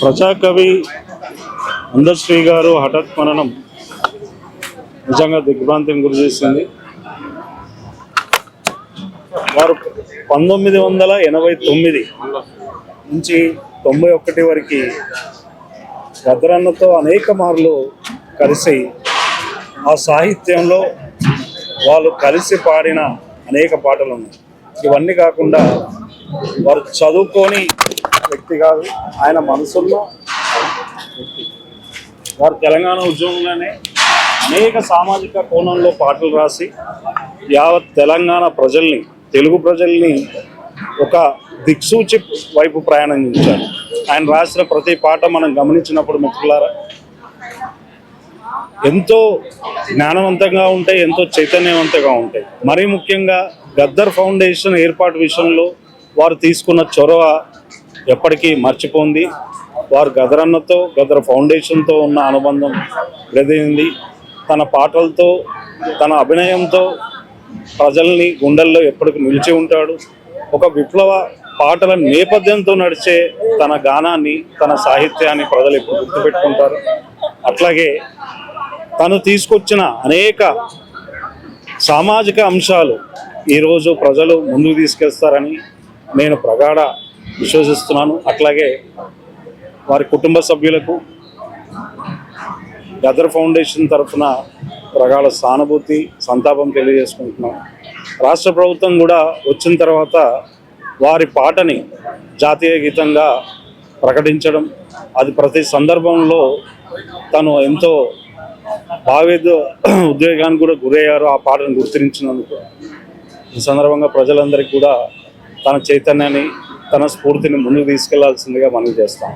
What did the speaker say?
ప్రజాకవి అందశ్రీ గారు హఠాత్ మరణం నిజంగా దిగ్భ్రాంతిని గురి చేసింది. వారు 1989 నుంచి 91 వరకు గద్దరన్నతో అనేక మార్లు కలిసి ఆ సాహిత్యంలో వాళ్ళు కలిసి పాడిన అనేక పాటలు ఉన్నాయి. ఇవన్నీ కాకుండా వారు చదువుకొని వ్యక్తి కాదు, ఆయన మనసుల్లో వ్యక్తి. వారు తెలంగాణ ఉద్యమంలోనే అనేక సామాజిక కోణంలో పాటలు రాసి యావత్ తెలంగాణ ప్రజల్ని, తెలుగు ప్రజల్ని ఒక దిక్సూచి వైపు ప్రయాణించారు. ఆయన రాసిన ప్రతి పాట మనం గమనించినప్పుడు మిత్రులారా ఎంతో జ్ఞానవంతంగా ఉంటాయి, ఎంతో చైతన్యవంతంగా ఉంటాయి. మరీ ముఖ్యంగా గద్దర్ ఫౌండేషన్ ఏర్పాటు విషయంలో వారు తీసుకున్న చొరవ ఎప్పటికీ మర్చిపోంది. వారు గద్దరన్నతో, గద్దర్ ఫౌండేషన్తో ఉన్న అనుబంధం విడదీయింది. తన పాటలతో, తన అభినయంతో ప్రజల్ని గుండెల్లో ఎప్పటికీ నిలిచి ఉంటాడు. ఒక విప్లవ పాటల నేపథ్యంతో నడిచే తన గానాన్ని, తన సాహిత్యాన్ని ప్రజలు ఎప్పుడు గుర్తుపెట్టుకుంటారు. అట్లాగే తను తీసుకొచ్చిన అనేక సామాజిక అంశాలు ఈరోజు ప్రజలు ముందుకు తీసుకెళ్తారని నేను ప్రగాఢ విశ్వసిస్తున్నాను. అట్లాగే వారి కుటుంబ సభ్యులకు గద్దర్ ఫౌండేషన్ తరఫున ప్రగాఢ సానుభూతి, సంతాపం తెలియజేసుకుంటున్నాం. రాష్ట్ర ప్రభుత్వం కూడా వచ్చిన తర్వాత వారి పాటని జాతీయ గీతంగా ప్రకటించడం, అది ప్రతి సందర్భంలో తను ఎంతో ఉద్వేగానికి కూడా గురయ్యారు ఆ పాటను గుర్తించినందుకు. ఈ సందర్భంగా ప్రజలందరికీ కూడా తన చైతన్యాన్ని, తన స్ఫూర్తిని ముందుకు తీసుకెళ్లాల్సిందిగా మనవి చేస్తాం.